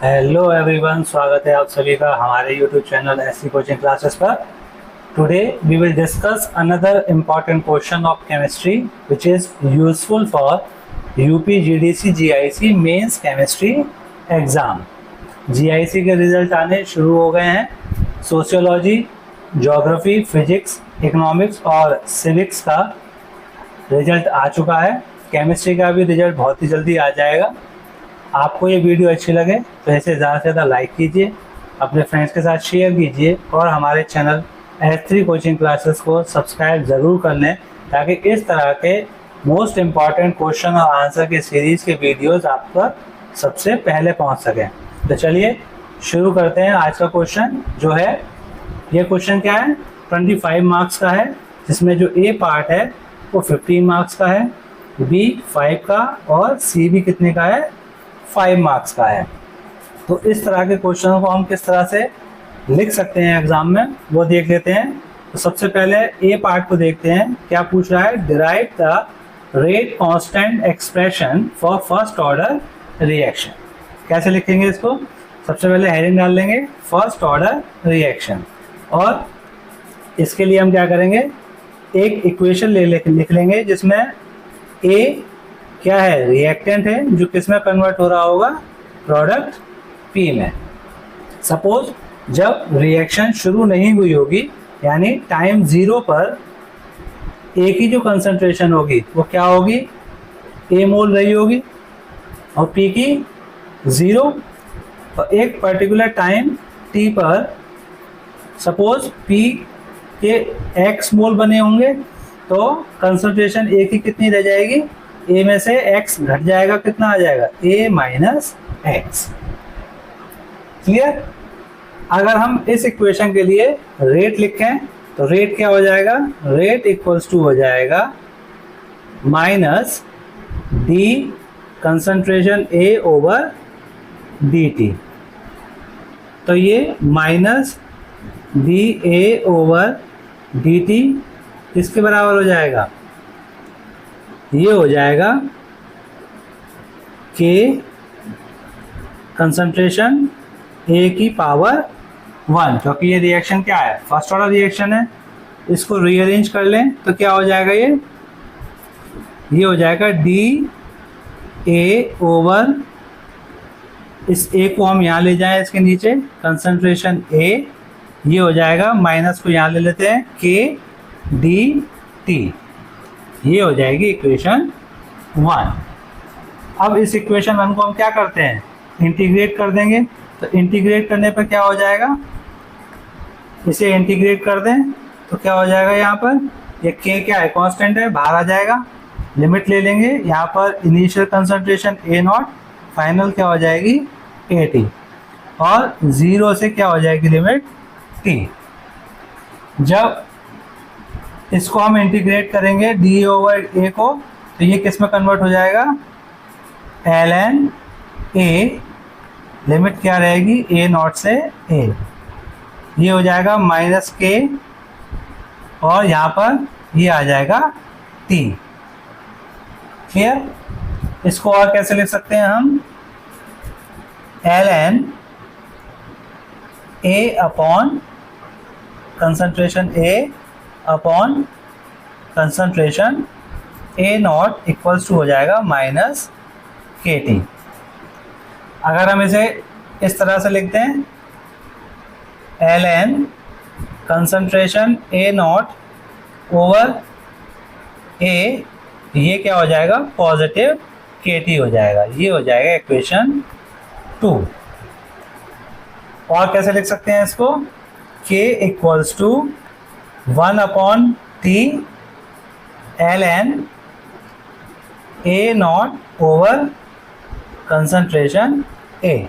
Hello everyone, स्वागत है आप सभी का हमारे YouTube channel SC coaching classes पर। Today we will discuss another important question of chemistry which is useful for UP GDC GIC mains chemistry exam. GIC के result आने शुरू हो गए हैं। सोशियोलॉजी, ज्योग्राफी, फिजिक्स, इकोनॉमिक्स और सिविक्स का result आ चुका है। केमिस्ट्री का भी रिजल्ट बहुत ही जल्दी आ जाएगा। आपको ये वीडियो अच्छी लगे तो इसे ज़्यादा से ज़्यादा लाइक कीजिए, अपने फ्रेंड्स के साथ शेयर कीजिए और हमारे चैनल S3 कोचिंग क्लासेस को सब्सक्राइब ज़रूर कर लें ताकि इस तरह के मोस्ट इम्पॉर्टेंट क्वेश्चन और आंसर के सीरीज़ के वीडियोस आप तक सबसे पहले पहुंच सकें। तो चलिए शुरू करते हैं आज का क्वेश्चन। जो है ये क्वेश्चन क्या है, 25 मार्क्स का है, जिसमें जो ए पार्ट है वो 15 मार्क्स का है, बी 5 का और सी भी कितने का है, 5 मार्क्स का है। तो इस तरह के क्वेश्चनों को हम किस तरह से लिख सकते हैं एग्जाम में वो देख लेते हैं। तो सबसे पहले ए पार्ट को देखते हैं, क्या पूछ रहा है, derive the rate constant expression for first order reaction. कैसे लिखेंगे इसको, सबसे पहले हेडिंग डाल लेंगे फर्स्ट ऑर्डर रिएक्शन और इसके लिए हम क्या करेंगे, एक इक्वेशन लिख लेंगे जिसमें ए क्या है, रिएक्टेंट है जो किस में कन्वर्ट हो रहा होगा, प्रोडक्ट पी में। सपोज जब रिएक्शन शुरू नहीं हुई होगी यानी टाइम 0 पर ए की जो कंसंट्रेशन होगी वो क्या होगी, ए मोल रही होगी और पी की 0। और एक पर्टिकुलर टाइम टी पर सपोज पी के x मोल बने होंगे तो कंसंट्रेशन ए की कितनी रह जाएगी, ए में से x घट जाएगा, कितना आ जाएगा, a माइनस एक्स। क्लियर। अगर हम इस इक्वेशन के लिए रेट लिखें तो रेट क्या हो जाएगा, रेट इक्वल्स टू हो जाएगा माइनस डी कंसंट्रेशन ए ओवर डी टी। तो ये minus D A over D T किसके बराबर हो जाएगा, ये हो जाएगा के कंसंट्रेशन ए की पावर 1, क्योंकि ये रिएक्शन क्या है, फर्स्ट ऑर्डर रिएक्शन है। इसको रीअरेंज कर लें तो क्या हो जाएगा, ये हो जाएगा डी ए ओवर, इस ए को हम यहाँ ले जाएं इसके नीचे, कंसंट्रेशन ए, ये हो जाएगा माइनस को यहाँ ले लेते हैं के डी टी, ये हो जाएगी इक्वेशन 1। अब इस इक्वेशन 1 को हम क्या करते हैं, इंटीग्रेट कर देंगे। तो इंटीग्रेट करने पर क्या हो जाएगा, इसे इंटीग्रेट कर दें तो क्या हो जाएगा, यहाँ पर ये के क्या है, कांस्टेंट है, बाहर आ जाएगा। लिमिट ले लेंगे, यहाँ पर initial concentration A not, final क्या हो जाएगी ए टी, और 0 से क्या हो जाएगी लिमिट टी। जब इसको हम इंटीग्रेट करेंगे डी ओवर ए को तो ये किस में कन्वर्ट हो जाएगा, एल एन ए, लिमिट क्या रहेगी ए नॉट से ए, ये हो जाएगा माइनस के और यहाँ पर ये आ जाएगा टी। क्लियर। इसको और कैसे लिख सकते हैं हम, L N A upon concentration A upon concentration A naught equals to हो जाएगा माइनस के टी। अगर हम इसे इस तरह से लिखते हैं, L N concentration A naught over A, ये क्या हो जाएगा, पॉजिटिव के टी हो जाएगा, ये हो जाएगा इक्वेशन 2। और कैसे लिख सकते हैं इसको, K equals to 1 upon T L N A naught over concentration A.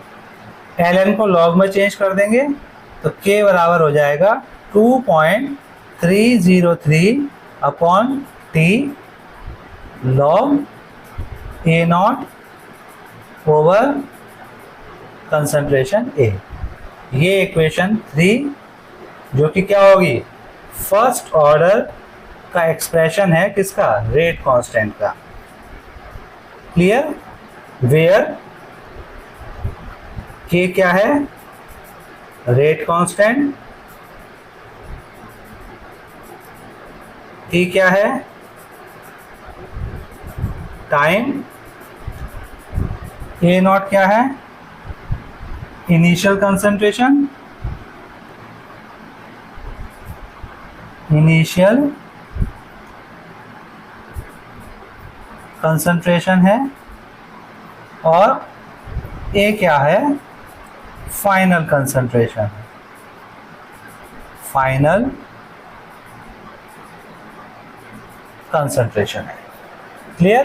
L N को लॉग में चेंज कर देंगे तो के बराबर हो जाएगा 2.303 upon T log A naught over concentration A. ये इक्वेशन 3 जो कि क्या होगी, फर्स्ट ऑर्डर का एक्सप्रेशन है किसका, रेट कांस्टेंट का। क्लियर। वेयर के क्या है, रेट कांस्टेंट, टी क्या है, टाइम, ए नॉट क्या है, इनिशियल कंसंट्रेशन, इनिशियल कंसंट्रेशन है, और ए क्या है, फाइनल कंसंट्रेशन, फाइनल कंसंट्रेशन है। क्लियर?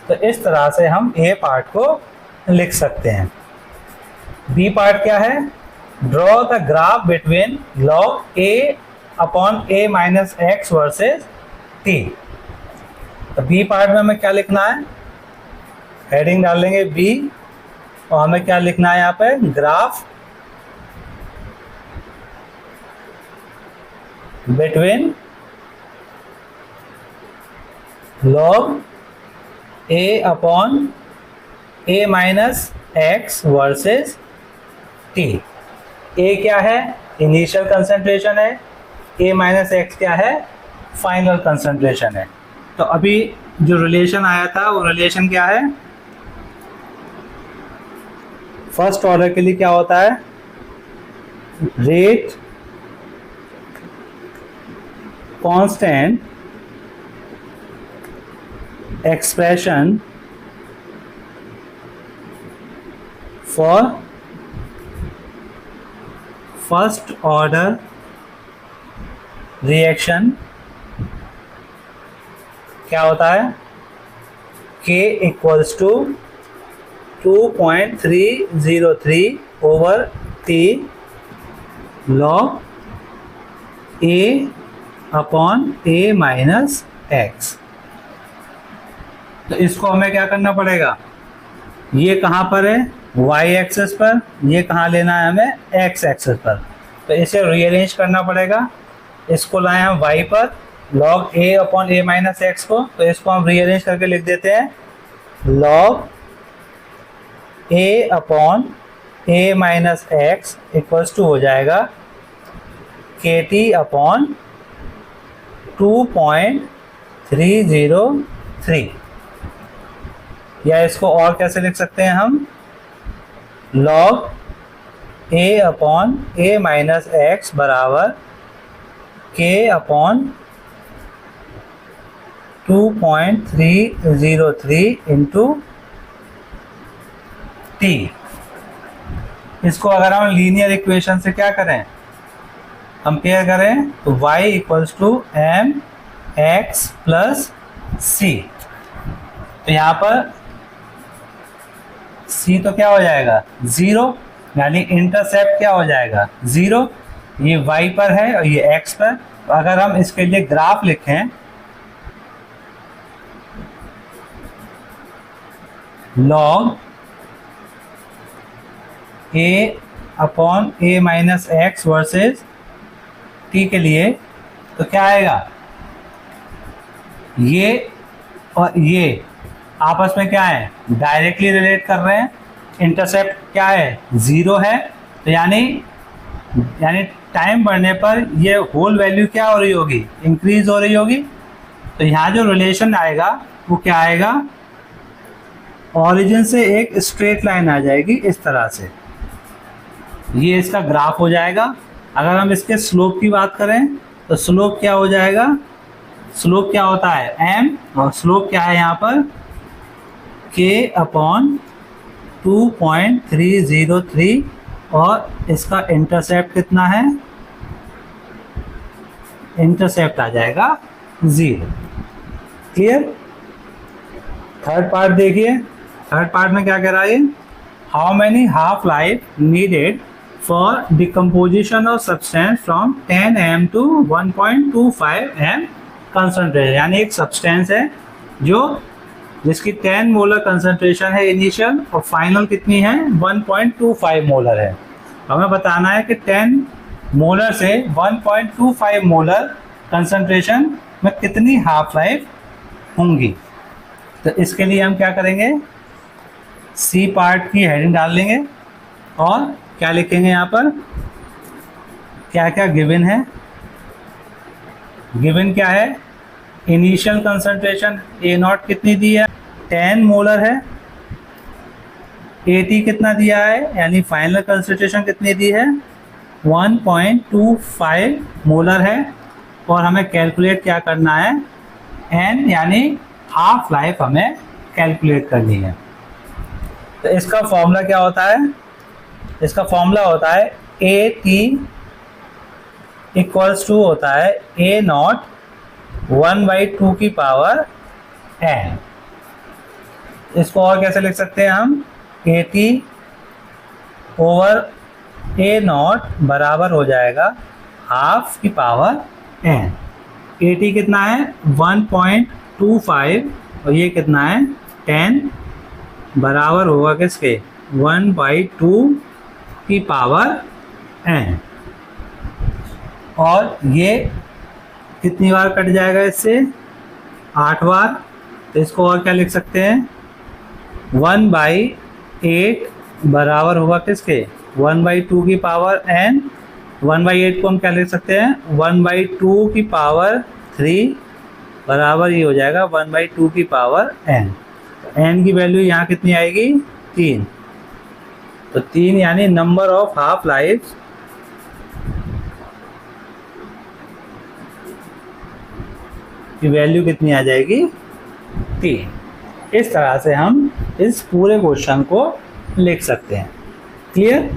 तो इस तरह से हम ए पार्ट को लिख सकते हैं। बी पार्ट क्या है, draw the graph between log A upon A minus x versus T. तो बी पार्ट में हमें क्या लिखना है, हेडिंग डाल लेंगे बी, और हमें क्या लिखना है यहाँ पे, ग्राफ बिटवीन लॉग ए अपॉन ए माइनस एक्स वर्सेज टी। ए क्या है, इनिशियल कंसंट्रेशन है, ए माइनस एक्स क्या है, फाइनल कंसंट्रेशन है। तो अभी जो रिलेशन आया था वो रिलेशन क्या है, फर्स्ट ऑर्डर के लिए क्या होता है, rate constant expression for first order reaction क्या होता है, K equals to 2.303 over T log A upon A minus x. तो इसको हमें क्या करना पड़ेगा, ये कहाँ पर है, y एक्सेस पर, ये कहाँ लेना है हमें, x एक्सेस पर। तो इसे रीअरेंज करना पड़ेगा, इसको लाए हम y पर, log a upon a minus x को, तो इसको हम रीअरेंज करके लिख देते हैं log a upon a minus x equals to हो जाएगा kt अपॉन 2.303, या इसको और कैसे लिख सकते हैं हम, log a upon a minus x बराबर k अपॉन 2.303 इंटू t। इसको अगर हम लीनियर इक्वेशन से क्या करें, कंपेयर करें, तो y equals to M X plus C. तो यहाँ पर c तो क्या हो जाएगा, 0, यानी इंटरसेप्ट क्या हो जाएगा, 0। ये y पर है और ये x पर। तो अगर हम इसके लिए ग्राफ लिखें, log a upon a minus x versus t के लिए, तो क्या आएगा, ये और ये आपस में क्या है, डायरेक्टली रिलेट कर रहे हैं। इंटरसेप्ट क्या है, 0 है, तो यानी टाइम बढ़ने पर ये होल वैल्यू क्या हो रही होगी, इंक्रीज हो रही होगी। तो यहाँ जो रिलेशन आएगा वो क्या आएगा, ओरिजिन से एक स्ट्रेट लाइन आ जाएगी इस तरह से, ये इसका ग्राफ हो जाएगा। अगर हम इसके स्लोप की बात करें तो स्लोप क्या हो जाएगा, स्लोप क्या होता है, m, और स्लोप क्या है यहाँ पर, k अपॉन 2.303, और इसका इंटरसेप्ट कितना है, इंटरसेप्ट आ जाएगा 0। क्लियर? थर्ड पार्ट देखिए, थर्ड पार्ट में क्या कह रहा है, how many half life needed for decomposition of substance from 10 m to 1.25 m concentration. यानी एक सब्सटेंस है जिसकी 10 मोलर कंसंट्रेशन है इनिशियल, और फाइनल कितनी है, 1.25 मोलर है। हमें बताना है कि 10 मोलर से 1.25 मोलर कंसंट्रेशन में कितनी हाफ लाइफ होंगी। तो इसके लिए हम क्या करेंगे, सी पार्ट की हेडिंग डाल लेंगे, और क्या लिखेंगे यहाँ पर, क्या क्या गिवन है। गिवन क्या है, इनिशियल कंसंट्रेशन A0 कितनी दी है, 10 मोलर है। AT कितना दिया है, यानी फाइनल कंसंट्रेशन कितनी दी है, 1.25 मोलर है। और हमें कैलकुलेट क्या करना है, N यानी हाफ लाइफ हमें कैलकुलेट करनी है। तो इसका फॉर्मूला क्या होता है, इसका फॉर्मूला होता है AT इक्वल्स टू होता है A0 1/2 की पावर n। इसको और कैसे लिख सकते हैं हम, AT ओवर A0 बराबर हो जाएगा हाफ की पावर n। AT कितना है 1.25 और ये कितना है 10, बराबर होगा किसके 1/2 की पावर n। और ये कितनी बार कट जाएगा इससे, 8 बार। तो इसको और क्या लिख सकते हैं, 1/8 बराबर होगा किसके 1/2 की पावर n। 1/8 को हम क्या लिख सकते हैं, 1/2 की पावर 3 बराबर ये हो जाएगा 1/2 की पावर n। n की वैल्यू यहाँ कितनी आएगी, 3। तो 3 यानी नंबर ऑफ हाफ लाइफ की वैल्यू कितनी आ जाएगी, 3। इस तरह से हम इस पूरे क्वेश्चन को लिख सकते हैं। क्लियर।